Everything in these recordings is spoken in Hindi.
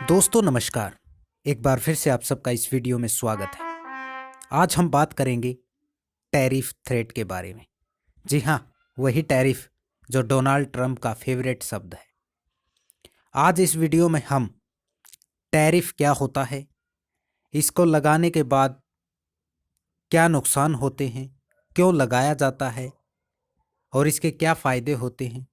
दोस्तों नमस्कार। एक बार फिर से आप सबका इस वीडियो में स्वागत है। आज हम बात करेंगे टैरिफ थ्रेट के बारे में। जी हाँ, वही टैरिफ जो डोनाल्ड ट्रंप का फेवरेट शब्द है। आज इस वीडियो में हम टैरिफ क्या होता है, इसको लगाने के बाद क्या नुकसान होते हैं, क्यों लगाया जाता है और इसके क्या फ़ायदे होते हैं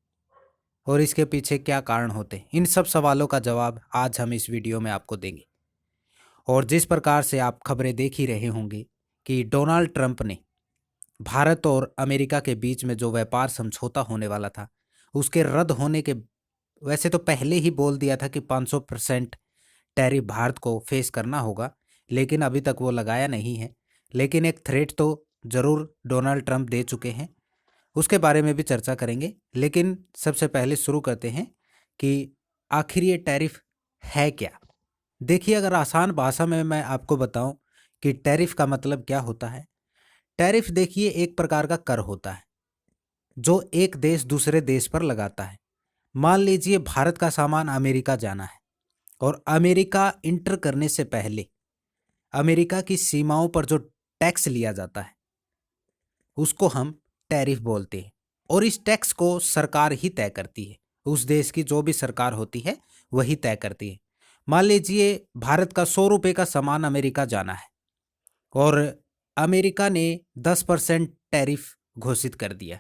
और इसके पीछे क्या कारण होते हैं, इन सब सवालों का जवाब आज हम इस वीडियो में आपको देंगे। और जिस प्रकार से आप खबरें देख ही रहे होंगे कि डोनाल्ड ट्रंप ने भारत और अमेरिका के बीच में जो व्यापार समझौता होने वाला था उसके रद्द होने के वैसे तो पहले ही बोल दिया था कि 500% टैरिफ भारत को फेस करना होगा, लेकिन अभी तक वो लगाया नहीं है। लेकिन एक थ्रेट तो ज़रूर डोनाल्ड ट्रंप दे चुके हैं, उसके बारे में भी चर्चा करेंगे। लेकिन सबसे पहले शुरू करते हैं कि आखिर ये टैरिफ है क्या। देखिए, अगर आसान भाषा में मैं आपको बताऊं कि टैरिफ का मतलब क्या होता है। टैरिफ देखिए एक प्रकार का कर होता है जो एक देश दूसरे देश पर लगाता है। मान लीजिए भारत का सामान अमेरिका जाना है और अमेरिका इंटर करने से पहले अमेरिका की सीमाओं पर जो टैक्स लिया जाता है उसको हम टैरिफ बोलते हैं। और इस टैक्स को सरकार ही तय करती है, उस देश की जो भी सरकार होती है वही तय करती है। मान लीजिए भारत का 100 रुपये का सामान अमेरिका जाना है और अमेरिका ने 10% टैरिफ घोषित कर दिया,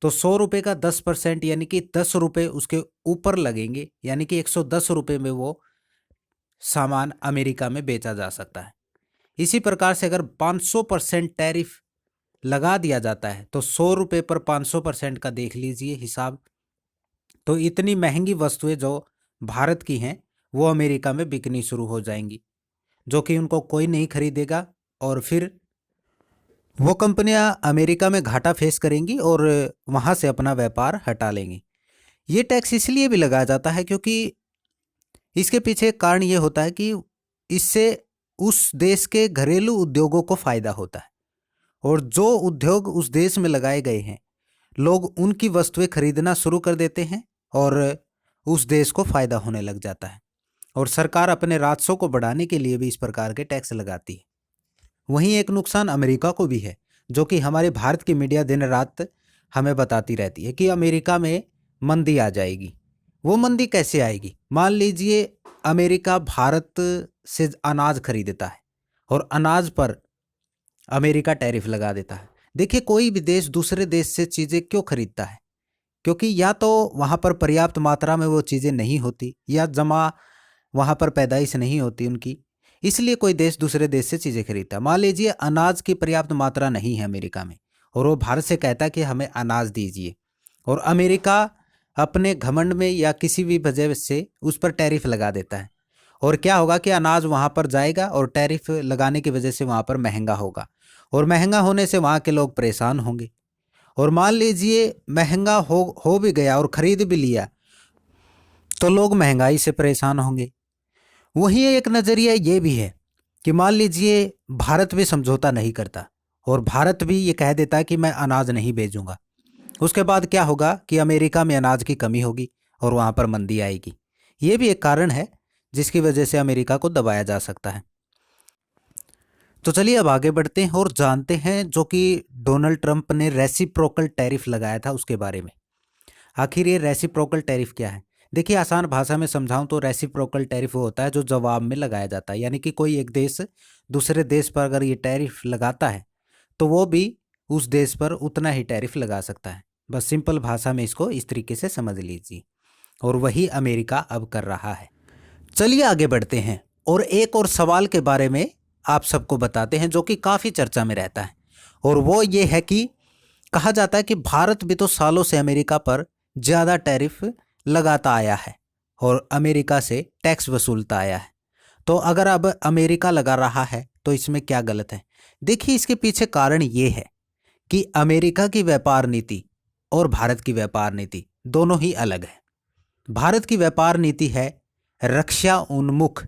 तो 100 रुपये का 10% यानी कि 10 रुपये उसके ऊपर लगेंगे, यानी कि 110 रुपये में वो सामान अमेरिका में बेचा जा सकता है। इसी प्रकार से अगर 500% टैरिफ लगा दिया जाता है तो 100 रुपये पर 500% का देख लीजिए हिसाब, तो इतनी महंगी वस्तुएं जो भारत की हैं वो अमेरिका में बिकनी शुरू हो जाएंगी, जो कि उनको कोई नहीं खरीदेगा और फिर वो कंपनियां अमेरिका में घाटा फेस करेंगी और वहां से अपना व्यापार हटा लेंगी। ये टैक्स इसलिए भी लगाया जाता है क्योंकि इसके पीछे एक कारण ये होता है कि इससे उस देश के घरेलू उद्योगों को फायदा होता है और जो उद्योग उस देश में लगाए गए हैं लोग उनकी वस्तुएं खरीदना शुरू कर देते हैं और उस देश को फायदा होने लग जाता है। और सरकार अपने राजस्व को बढ़ाने के लिए भी इस प्रकार के टैक्स लगाती है। वहीं एक नुकसान अमेरिका को भी है, जो कि हमारे भारत की मीडिया दिन रात हमें बताती रहती है कि अमेरिका में मंदी आ जाएगी। वो मंदी कैसे आएगी? मान लीजिए अमेरिका भारत से अनाज खरीदता है और अनाज पर अमेरिका टैरिफ लगा देता है। देखिए, कोई भी देश दूसरे देश से चीज़ें क्यों खरीदता है? क्योंकि या तो वहाँ पर पर्याप्त मात्रा में वो चीज़ें नहीं होती या जमा वहाँ पर पैदाइश नहीं होती उनकी, इसलिए कोई देश दूसरे देश से चीज़ें खरीदता है। मान लीजिए अनाज की पर्याप्त मात्रा नहीं है अमेरिका में और वो भारत से कहता है कि हमें अनाज दीजिए, और अमेरिका अपने घमंड में या किसी भी वजह से उस पर टैरिफ लगा देता है। और क्या होगा कि अनाज वहाँ पर जाएगा और टैरिफ लगाने की वजह से वहाँ पर महंगा होगा और महंगा होने से वहाँ के लोग परेशान होंगे। और मान लीजिए महंगा हो भी गया और ख़रीद भी लिया तो लोग महंगाई से परेशान होंगे। वहीं एक नज़रिया ये भी है कि मान लीजिए भारत भी समझौता नहीं करता और भारत भी ये कह देता है कि मैं अनाज नहीं भेजूंगा, उसके बाद क्या होगा कि अमेरिका में अनाज की कमी होगी और वहाँ पर मंदी आएगी। ये भी एक कारण है जिसकी वजह से अमेरिका को दबाया जा सकता है। तो चलिए अब आगे बढ़ते हैं और जानते हैं जो कि डोनाल्ड ट्रंप ने रेसिप्रोकल टैरिफ लगाया था उसके बारे में। आखिर ये रेसिप्रोकल टैरिफ क्या है? देखिए, आसान भाषा में समझाऊं तो रेसिप्रोकल टैरिफ वो होता है जो जवाब में लगाया जाता है, यानी कि कोई एक देश दूसरे देश पर अगर ये टैरिफ लगाता है तो वो भी उस देश पर उतना ही टैरिफ लगा सकता है। बस सिंपल भाषा में इसको इस तरीके से समझ लीजिए, और वही अमेरिका अब कर रहा है। चलिए आगे बढ़ते हैं और एक और सवाल के बारे में आप सबको बताते हैं जो कि काफ़ी चर्चा में रहता है, और वो ये है कि कहा जाता है कि भारत भी तो सालों से अमेरिका पर ज़्यादा टैरिफ लगाता आया है और अमेरिका से टैक्स वसूलता आया है, तो अगर अब अमेरिका लगा रहा है तो इसमें क्या गलत है? देखिए, इसके पीछे कारण ये है कि अमेरिका की व्यापार नीति और भारत की व्यापार नीति दोनों ही अलग है। भारत की व्यापार नीति है रक्षा उन्मुख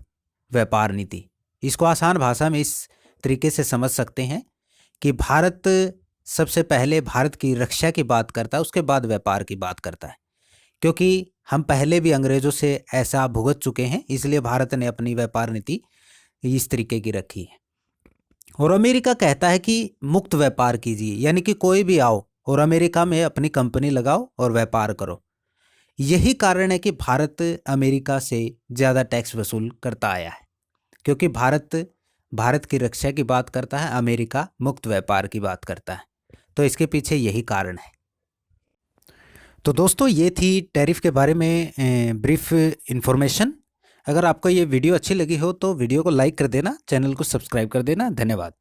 व्यापार नीति। इसको आसान भाषा में इस तरीके से समझ सकते हैं कि भारत सबसे पहले भारत की रक्षा की बात करता है, उसके बाद व्यापार की बात करता है। क्योंकि हम पहले भी अंग्रेज़ों से ऐसा भुगत चुके हैं, इसलिए भारत ने अपनी व्यापार नीति इस तरीके की रखी है। और अमेरिका कहता है कि मुक्त व्यापार कीजिए, यानी कि कोई भी आओ और अमेरिका में अपनी कंपनी लगाओ और व्यापार करो। यही कारण है कि भारत अमेरिका से ज़्यादा टैक्स वसूल करता आया है, क्योंकि भारत की रक्षा की बात करता है, अमेरिका मुक्त व्यापार की बात करता है। तो इसके पीछे यही कारण है। तो दोस्तों, ये थी टैरिफ के बारे में ब्रीफ इन्फॉर्मेशन। अगर आपको ये वीडियो अच्छी लगी हो तो वीडियो को लाइक कर देना, चैनल को सब्सक्राइब कर देना। धन्यवाद।